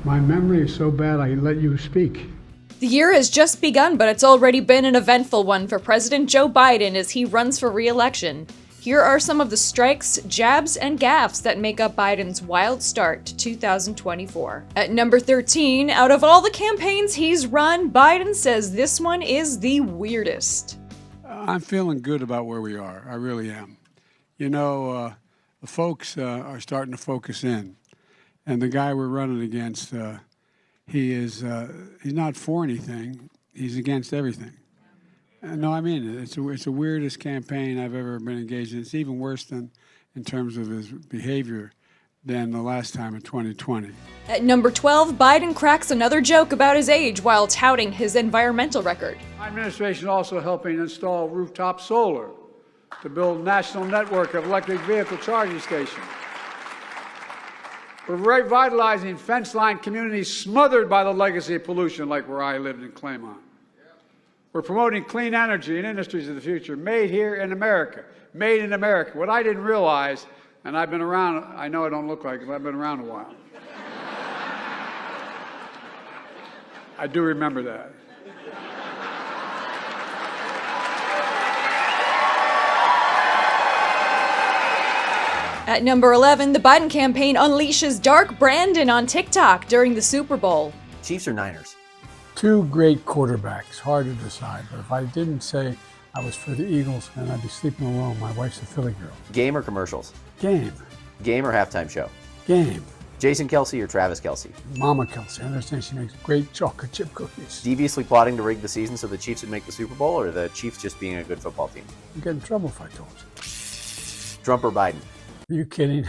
My memory is so bad I let you speak. The year has just begun, but it's already been an eventful one for President Joe Biden as he runs for re-election. Here are some of the strikes, jabs, and gaffes that make up Biden's wild start to 2024. At number 13, out of all the campaigns he's run, Biden says this one is the weirdest. I'm feeling good about where we are. I really am. You know, the folks are starting to focus in. And the guy we're running against, he's not for anything. He's against everything. No, I mean, it's the weirdest campaign I've ever been engaged in. It's even worse than, in terms of his behavior, than the last time in 2020. At number 12, Biden cracks another joke about his age while touting his environmental record. My administration also helping install rooftop solar to build a national network of electric vehicle charging stations. We're revitalizing fence-lined communities smothered by the legacy of pollution like where I lived in Claymont. We're promoting clean energy and industries of the future, made here in America, made in America. What I didn't realize, and I've been around, I know I don't look like it, but I've been around a while. I do remember that. At number 11, the Biden campaign unleashes Dark Brandon on TikTok during the Super Bowl. Chiefs or Niners? Two great quarterbacks, hard to decide. But if I didn't say I was for the Eagles, then I'd be sleeping alone. My wife's a Philly girl. Game or commercials? Game. Game or halftime show? Game. Jason Kelce or Travis Kelce? Mama Kelsey. I understand she makes great chocolate chip cookies. Deviously plotting to rig the season so the Chiefs would make the Super Bowl, or the Chiefs just being a good football team? I'd get in trouble if I told you. Trump or Biden? Are you kidding?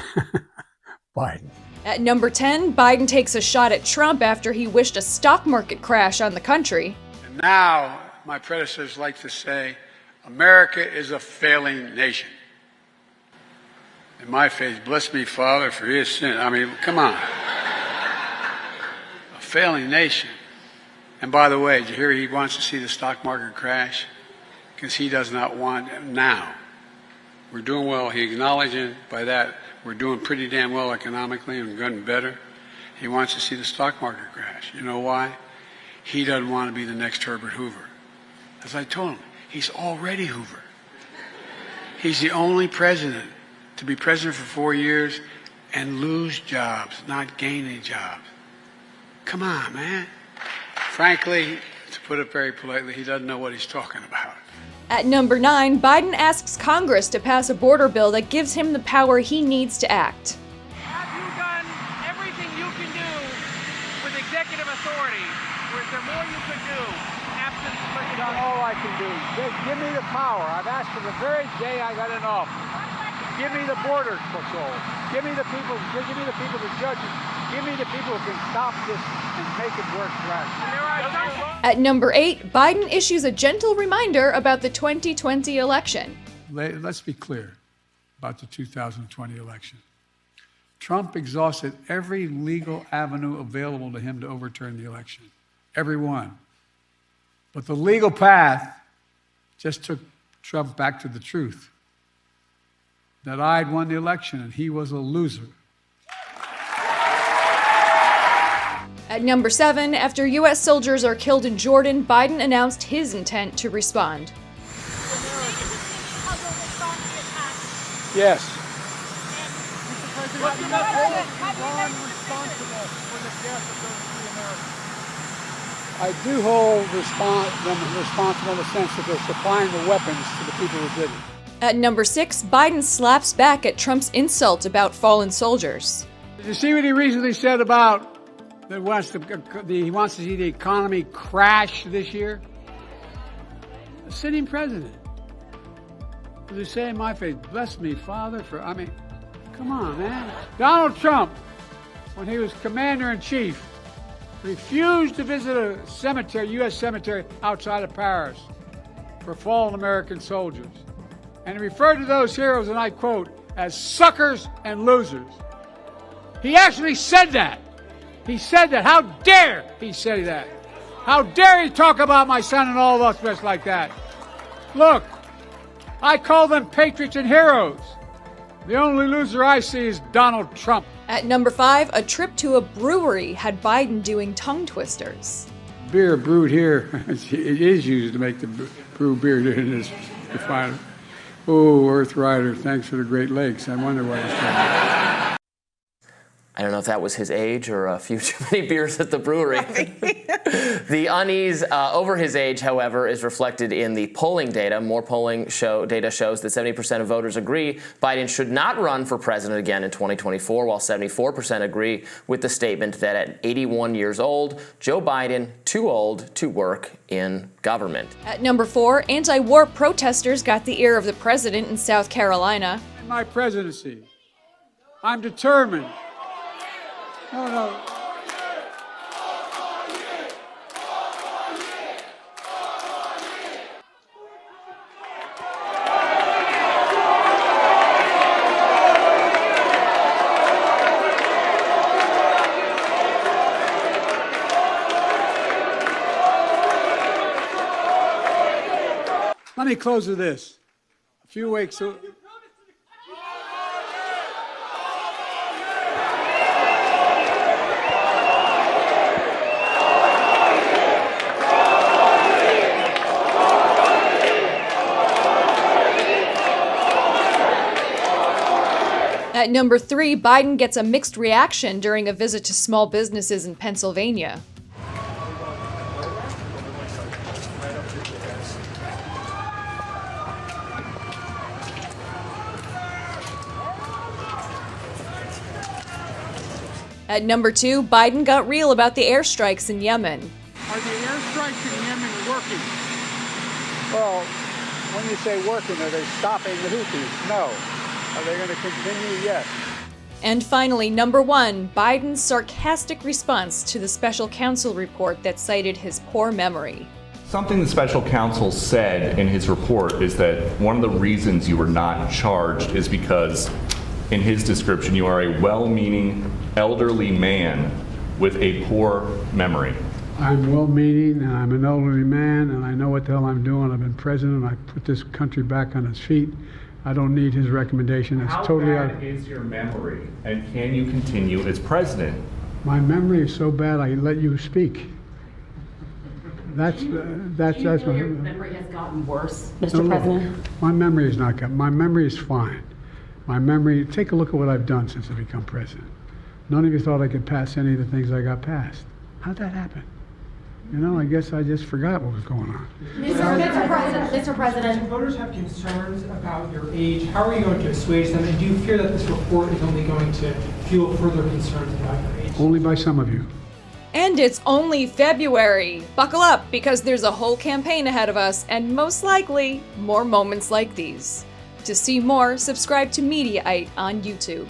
Biden. At number 10, Biden takes a shot at Trump after he wished a stock market crash on the country. And now, my predecessors like to say, America is a failing nation. In my face, bless me, Father, for his sin. I mean, come on. A failing nation. And by the way, did you hear he wants to see the stock market crash? Because he does not want it now. We're doing well. He acknowledging by that we're doing pretty damn well economically and getting better. He wants to see the stock market crash. You know why? He doesn't want to be the next Herbert Hoover. As I told him, he's already Hoover. He's the only president to be president for 4 years and lose jobs, not gain any jobs. Come on, man. Frankly, to put it very politely, he doesn't know what he's talking about. At number 9, Biden asks Congress to pass a border bill that gives him the power he needs to act. Have you done everything you can do with executive authority? Or is there more you could do absent I've done all I can do. Just give me the power. I've asked for the very day I got in office. Give me the border patrol. Give me the people. Give me the people, the judges. Give me the people who can stop this and make it work right. At number 8, Biden issues a gentle reminder about the 2020 election. Let's be clear about the 2020 election. Trump exhausted every legal avenue available to him to overturn the election. Every one. But the legal path just took Trump back to the truth. That I'd won the election and he was a loser. At number 7, after U.S. soldiers are killed in Jordan, Biden announced his intent to respond. Yes. I do hold them responsible in the sense that they're supplying the weapons to the people who did it. At number 6, Biden slaps back at Trump's insult about fallen soldiers. Did you see what he recently said about that he wants to see the economy crash this year? The sitting president. As he say in my face, bless me, Father, come on, man. Donald Trump, when he was commander-in-chief, refused to visit a cemetery, U.S. cemetery outside of Paris for fallen American soldiers. And he referred to those heroes, and I quote, as suckers and losers. He actually said that. He said that. How dare he say that? How dare he talk about my son and all of us like that? Look, I call them patriots and heroes. The only loser I see is Donald Trump. At number 5, a trip to a brewery had Biden doing tongue twisters. Beer brewed here, it is used to make the brew beer in this refinery. Oh, Earth Rider, thanks for the Great Lakes. I wonder what it's called. I don't know if that was his age or a few too many beers at the brewery. The unease over his age, however, is reflected in the polling data. More polling data shows that 70% of voters agree Biden should not run for president again in 2024, while 74% agree with the statement that at 81 years old, Joe Biden too old to work in government. At number 4, anti-war protesters got the ear of the president in South Carolina. In my presidency, I'm determined. No. Let me close with this. A few weeks. At number 3, Biden gets a mixed reaction during a visit to small businesses in Pennsylvania. At number 2, Biden got real about the airstrikes in Yemen. Are the airstrikes in Yemen working? Well, when you say working, are they stopping the Houthis? No. Are they going to continue? Yes. And finally, number 1, Biden's sarcastic response to the special counsel report that cited his poor memory. Something the special counsel said in his report is that one of the reasons you were not charged is because, in his description, you are a well-meaning elderly man with a poor memory. I'm well-meaning, and I'm an elderly man, and I know what the hell I'm doing. I've been president. I put this country back on its feet. I don't need his recommendation. It's totally out. How bad is your memory, and can you continue as president? My memory is so bad I let you speak. That's Do you my feel your memory has gotten worse, Mr. President? My memory is not good. My memory is fine. My memory. Take a look at what I've done since I become president. None of you thought I could pass any of the things I got passed. How'd that happen? You know, I guess I just forgot what was going on. Mr. President. Voters have concerns about your age. How are you going to assuage them? And do you fear that this report is only going to fuel further concerns about your age? Only by some of you. And it's only February. Buckle up, because there's a whole campaign ahead of us, and most likely, more moments like these. To see more, subscribe to Mediaite on YouTube.